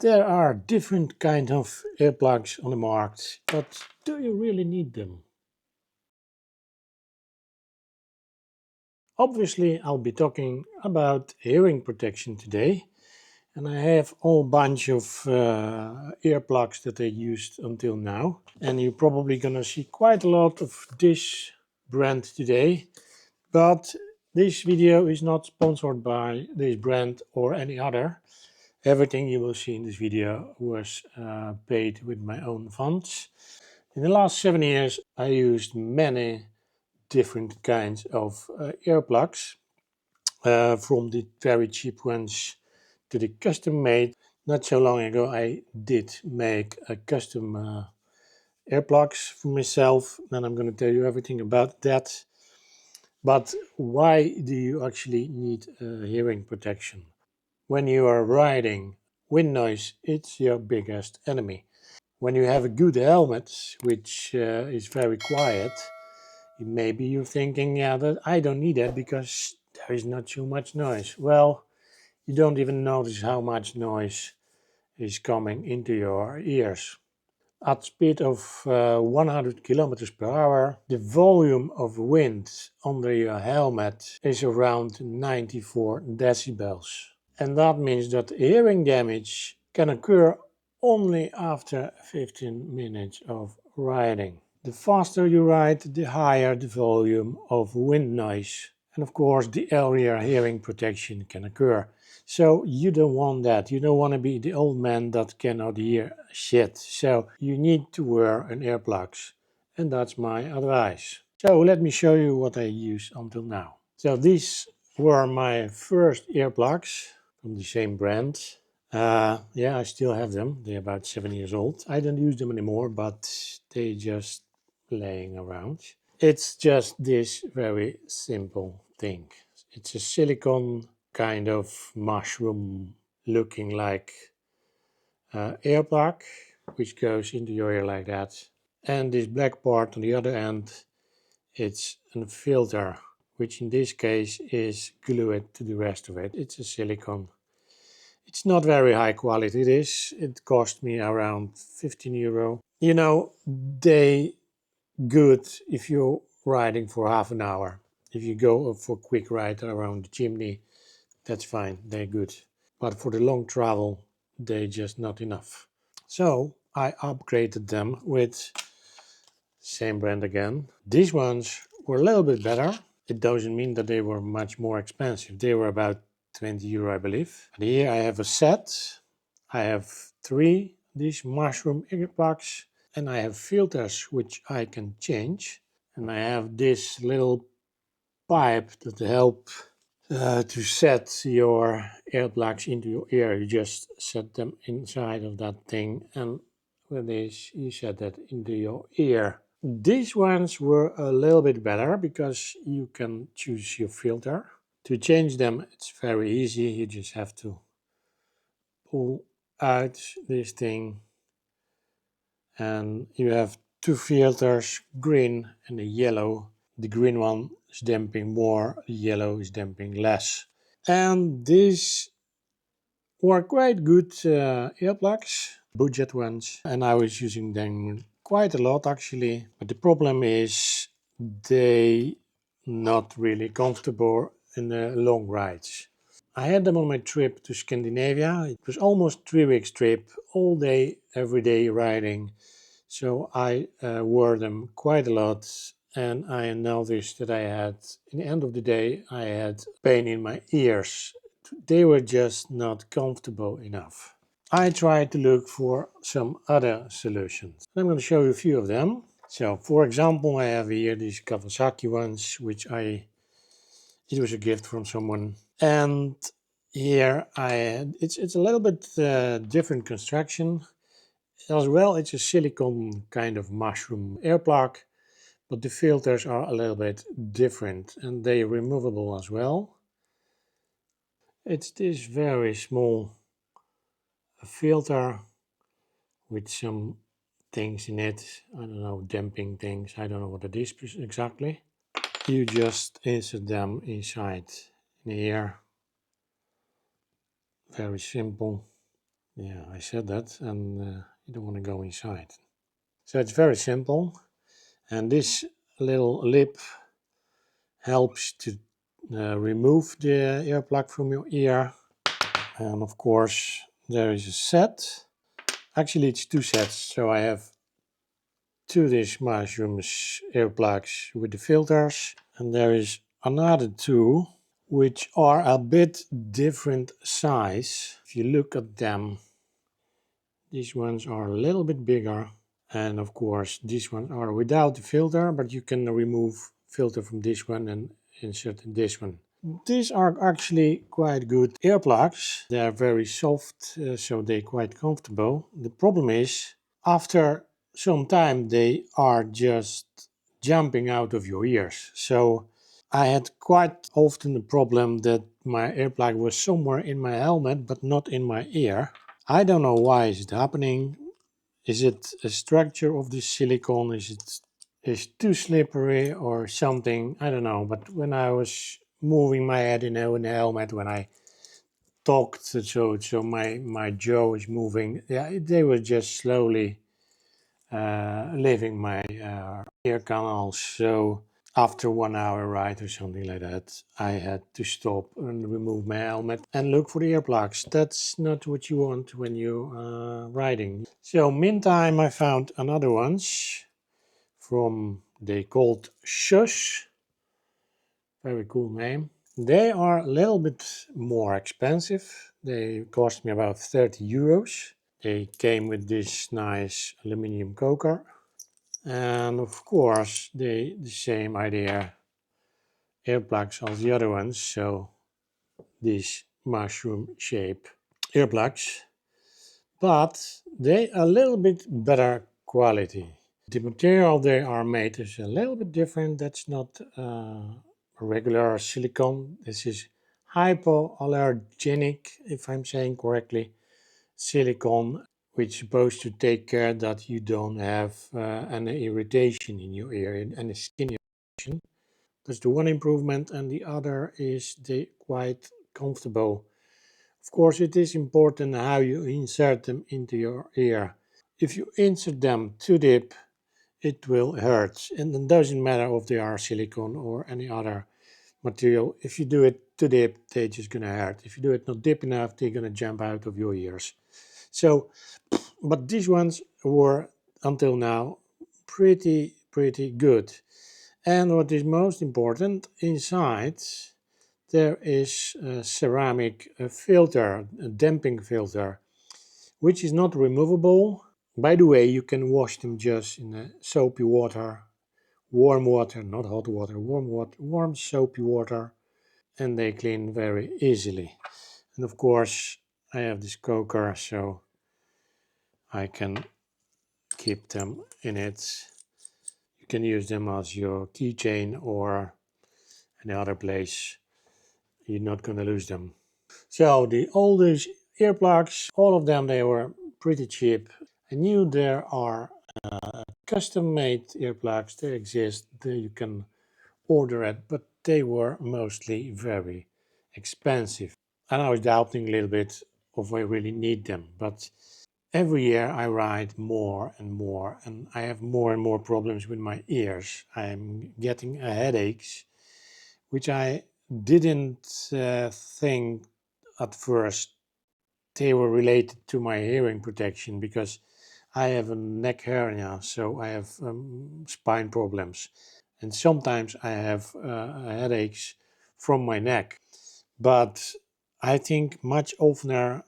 There are different kinds of earplugs on the market, but do you really need them? Obviously, I'll be talking about hearing protection today, and I have a whole bunch of earplugs that I used until now. And you're probably gonna see quite a lot of this brand today, but this video is not sponsored by this brand or any other. Everything you will see in this video was paid with my own funds. In the last 7 years, I used many different kinds of earplugs, from the very cheap ones to the custom made. Not so long ago, I did make a custom earplugs for myself, and I'm going to tell you everything about that. But why do you actually need hearing protection? When you are riding, wind noise, it's your biggest enemy. When you have a good helmet, which is very quiet, maybe you're thinking, yeah, that I don't need that because there is not too much noise. Well, you don't even notice how much noise is coming into your ears. At speed of 100 kilometers per hour, the volume of wind under your helmet is around 94 decibels. And that means that hearing damage can occur only after 15 minutes of riding. The faster you ride, the higher the volume of wind noise. And of course, the earlier hearing protection can occur. So you don't want that. You don't want to be the old man that cannot hear shit. So you need to wear an earplugs. And that's my advice. So let me show you what I use until now. So these were my first earplugs from the same brand. Yeah, I still have them. They're about 7 years old. I don't use them anymore, but they just laying around. It's just this very simple thing. It's a silicone kind of mushroom looking like earplug, which goes into your ear like that. And this black part on the other end, it's a filter, which in this case is glued to the rest of it. It's a silicone. It's not very high quality, it cost me around 15 euro. You know, they good if you're riding for half an hour. If you go for a quick ride around the chimney, that's fine, they're good. But for the long travel, they're just not enough. So I upgraded them with same brand again. These ones were a little bit better. It doesn't mean that they were much more expensive. They were about 20 euro, I believe. And here I have a set. I have 3 these mushroom earplugs, and I have filters which I can change. And I have this little pipe that help to set your earplugs into your ear. You just set them inside of that thing, and with this you set that into your ear. These ones were a little bit better because you can choose your filter. To change them, it's very easy. You just have to pull out this thing, and you have 2 filters, green and a yellow. The green one is damping more, the yellow is damping less. And these were quite good earplugs, budget ones, and I was using them quite a lot actually. But the problem is they not really comfortable in the long rides. I had them on my trip to Scandinavia. It was almost 3 weeks trip, all day, every day riding. So I wore them quite a lot, and I noticed that I had, in the end of the day, I had pain in my ears. They were just not comfortable enough. I tried to look for some other solutions. I'm going to show you a few of them. So, for example, I have here these Kawasaki ones, it was a gift from someone. And here it's a little bit different construction. As well, it's a silicone kind of mushroom earplug, but the filters are a little bit different and they are removable as well. It's this very small filter with some things in it. I don't know, damping things. I don't know what it is exactly. You just insert them inside in here. Very simple. Yeah, I said that, and you don't want to go inside. So it's very simple, and this little lip helps to remove the earplug from your ear. And of course, there is a set. Actually, it's two sets. So I have two Dish Mushrooms earplugs with the filters, and there is another two which are a bit different size. If you look at them, these ones are a little bit bigger, and of course these ones are without the filter, but you can remove filter from this one and insert in this one. These are actually quite good earplugs. They are very soft, so they're quite comfortable. The problem is, after some time, they are just jumping out of your ears. So I had quite often the problem that my earplug was somewhere in my helmet, but not in my ear. I don't know why is it happening. Is it a structure of the silicone? Is too slippery or something? I don't know. But when I was moving my head in the helmet, when I talked, so my jaw is moving. Yeah, they were just slowly leaving my ear canals. So after 1 hour ride or something like that, I had to stop and remove my helmet and look for the earplugs. That's not what you want when you're riding. So meantime, I found another ones from, they called Shush. Very cool name. They are a little bit more expensive. They cost me about 30 euros. They came with this nice aluminum coker. And of course, the same idea, earplugs as the other ones. So these mushroom shape earplugs, but they a little bit better quality. The material they are made is a little bit different. That's not regular silicone. This is hypoallergenic, if I'm saying correctly, silicone, which is supposed to take care that you don't have any irritation in your ear, any skin irritation. That's the one improvement, and the other is they quite comfortable. Of course, it is important how you insert them into your ear. If you insert them too deep, it will hurt, and it doesn't matter if they are silicone or any other material. If you do it too deep, they're just gonna hurt. If you do it not deep enough, they're gonna jump out of your ears. So, but these ones were until now pretty good. And what is most important, inside there is a ceramic filter, a damping filter, which is not removable. By the way, you can wash them just in soapy water, warm water, not hot water, warm soapy water, and they clean very easily. And of course, I have this coker, so I can keep them in it. You can use them as your keychain or any other place. You're not going to lose them. So the oldest earplugs, all of them, they were pretty cheap. I knew there are custom-made earplugs. They exist. You can order it, but they were mostly very expensive. And I was doubting a little bit if I really need them. But every year I ride more and more, and I have more and more problems with my ears. I'm getting a headaches, which I didn't think at first they were related to my hearing protection, because I have a neck hernia, so I have spine problems, and sometimes I have headaches from my neck. But I think much oftener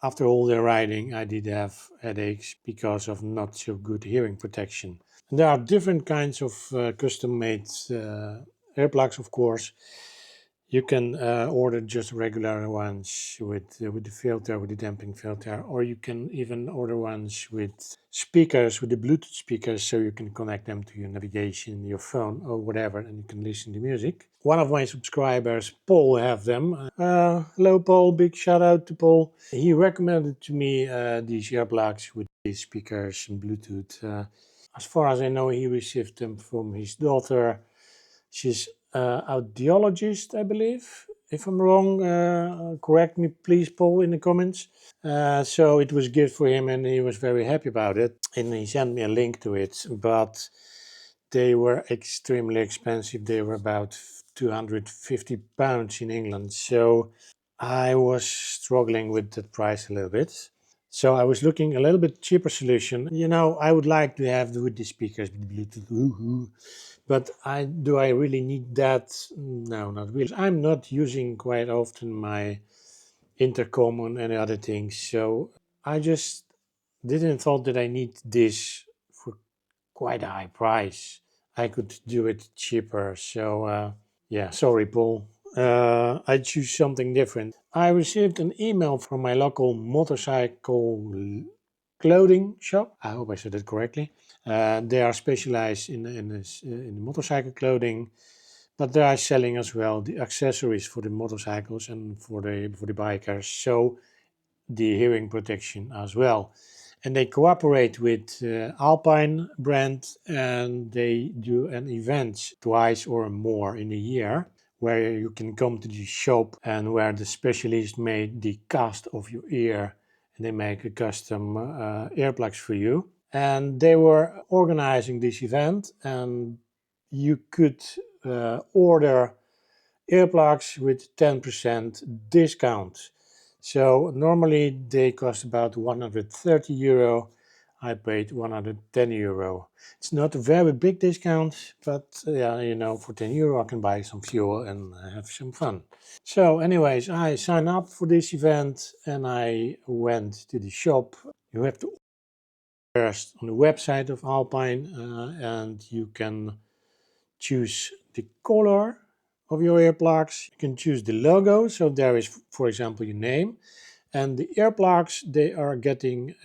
after all the riding, I did have headaches because of not so good hearing protection. And there are different kinds of custom-made earplugs, of course. You can order just regular ones with the filter, with the damping filter, or you can even order ones with speakers, with the Bluetooth speakers, so you can connect them to your navigation, your phone, or whatever, and you can listen to music. One of my subscribers, Paul, have them. Hello, Paul. Big shout out to Paul. He recommended to me these earplugs with these speakers and Bluetooth. As far as I know, he received them from his daughter. She's audiologist, I believe, If I'm wrong, correct me please, Paul, in the comments. So it was a gift for him and he was very happy about it. And he sent me a link to it, but they were extremely expensive. They were about £250 in England. So I was struggling with that price a little bit. So I was looking a little bit cheaper solution. You know, I would like to have with the speakers, Bluetooth, woohoo. But do I really need that? No, not really. I'm not using quite often my intercom and any other things. So I just didn't thought that I need this for quite a high price. I could do it cheaper. So yeah, sorry, Paul. I choose something different. I received an email from my local motorcycle clothing shop. I hope I said it correctly. They are specialized in motorcycle clothing, but they are selling as well the accessories for the motorcycles and for the bikers. So the hearing protection as well. And they cooperate with Alpine brand, and they do an event twice or more in a year where you can come to the shop and where the specialist made the cast of your ear and they make a custom earplugs for you. And they were organizing this event, and you could order earplugs with 10% discount. So normally they cost about €130. I paid €110. It's not a very big discount, but yeah, you know, for €10 I can buy some fuel and have some fun. So anyways, I signed up for this event and I went to the shop. You have to first on the website of Alpine and you can choose the color of your earplugs. You can choose the logo. So there is, for example, your name. And the earplugs, they are getting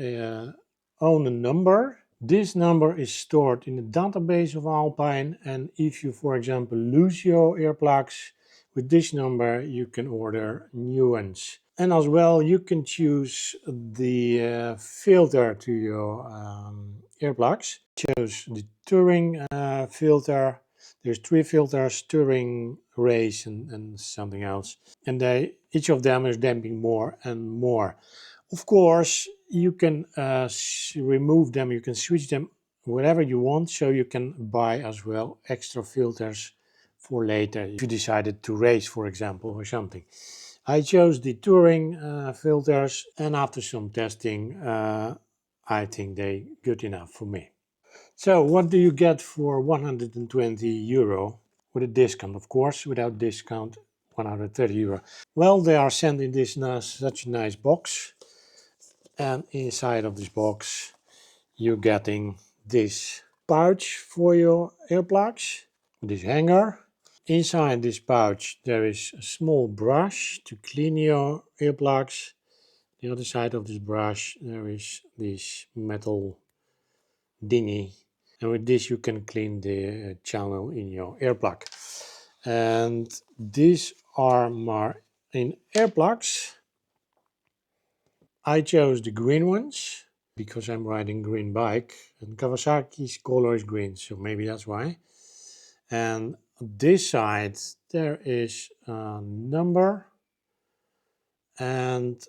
own a number. This number is stored in the database of Alpine. And if you, for example, lose your earplugs, with this number, you can order new ones. And as well, you can choose the filter to your earplugs. Choose the Touring filter. There's 3 filters: Touring, Race, and something else. And each of them is damping more and more. Of course, you can remove them. You can switch them whatever you want. So you can buy as well extra filters for later if you decided to race, for example, or something. I chose the Touring filters, and after some testing, I think they good enough for me. So what do you get for €120? With a discount, of course. Without discount, €130. Well, they are sending this such a nice box, and inside of this box you're getting this pouch for your earplugs, this hanger. Inside this pouch there is a small brush to clean your earplugs. The other side of this brush there is this metal dinghy, and with this you can clean the channel in your earplug. And these are my earplugs. I chose the green ones because I'm riding green bike and Kawasaki's color is green, so maybe that's why. And on this side there is a number and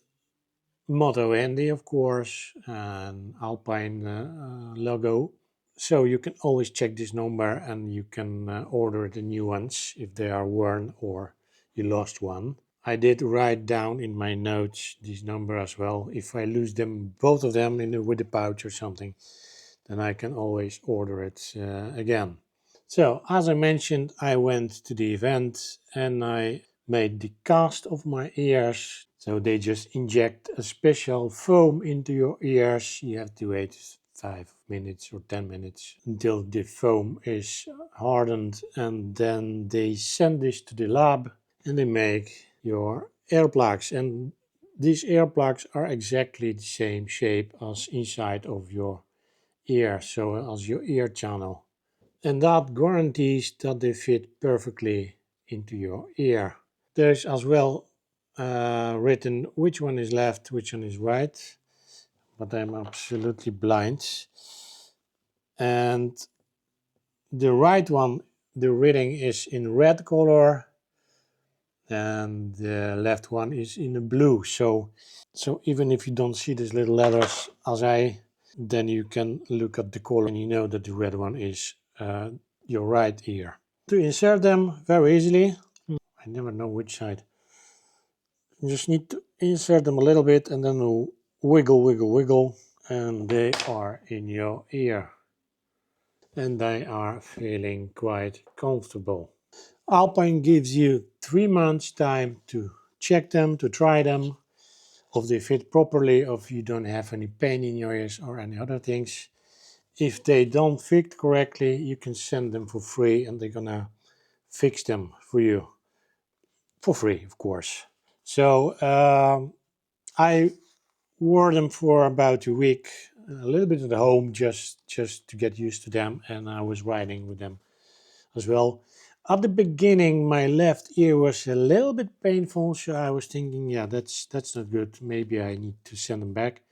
Moto Handy, of course, and Alpine logo. So you can always check this number and you can order the new ones if they are worn or you lost one. I did write down in my notes this number as well. If I lose them, both of them with a pouch or something, then I can always order it again. So as I mentioned, I went to the event and I made the cast of my ears. So they just inject a special foam into your ears. You have to wait 5 minutes or 10 minutes until the foam is hardened, and then they send this to the lab and they make your earplugs. And these earplugs are exactly the same shape as inside of your ear, so as your ear channel. And that guarantees that they fit perfectly into your ear. There's as well written which one is left, which one is right, but I'm absolutely blind. And the right one, the reading is in red color, and the left one is in the blue. So even if you don't see these little letters as then you can look at the color and you know that the red one is your right ear. To insert them very easily, I never know which side. You just need to insert them a little bit and then wiggle, wiggle, wiggle, and they are in your ear. And they are feeling quite comfortable. Alpine gives you 3 months time to check them, to try them, if they fit properly, if you don't have any pain in your ears or any other things. If they don't fit correctly, you can send them for free and they're gonna fix them for you. For free, of course. So I wore them for about a week, a little bit at home, just to get used to them, and I was riding with them as well. At the beginning, my left ear was a little bit painful, so I was thinking, yeah, that's not good. Maybe I need to send them back.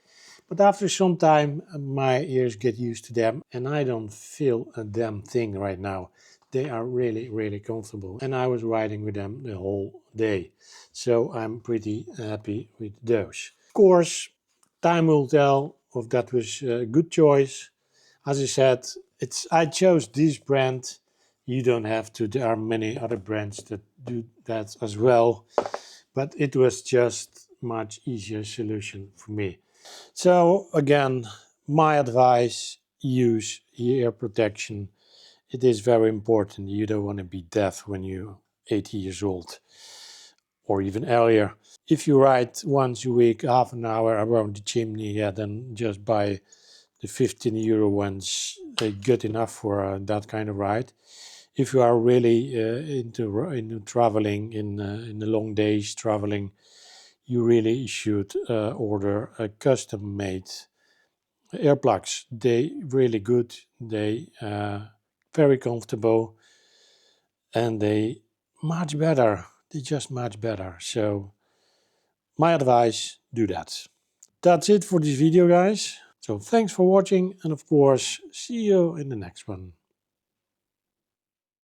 But after some time, my ears get used to them, and I don't feel a damn thing right now. They are really, really comfortable, and I was riding with them the whole day. So I'm pretty happy with those. Of course, time will tell if that was a good choice. As I said, I chose this brand. You don't have to. There are many other brands that do that as well, but it was just much easier solution for me. So again, my advice: use ear protection. It is very important. You don't want to be deaf when you're 80 years old or even earlier. If you ride once a week, half an hour around the chimney, yeah, then just buy the 15 euro ones, good enough for that kind of ride. If you are really into traveling in the long days traveling, you really should order a custom-made earplugs. They really good. They very comfortable, and they much better. They just much better. So my advice: do that. That's it for this video, guys. So thanks for watching, and of course, see you in the next one.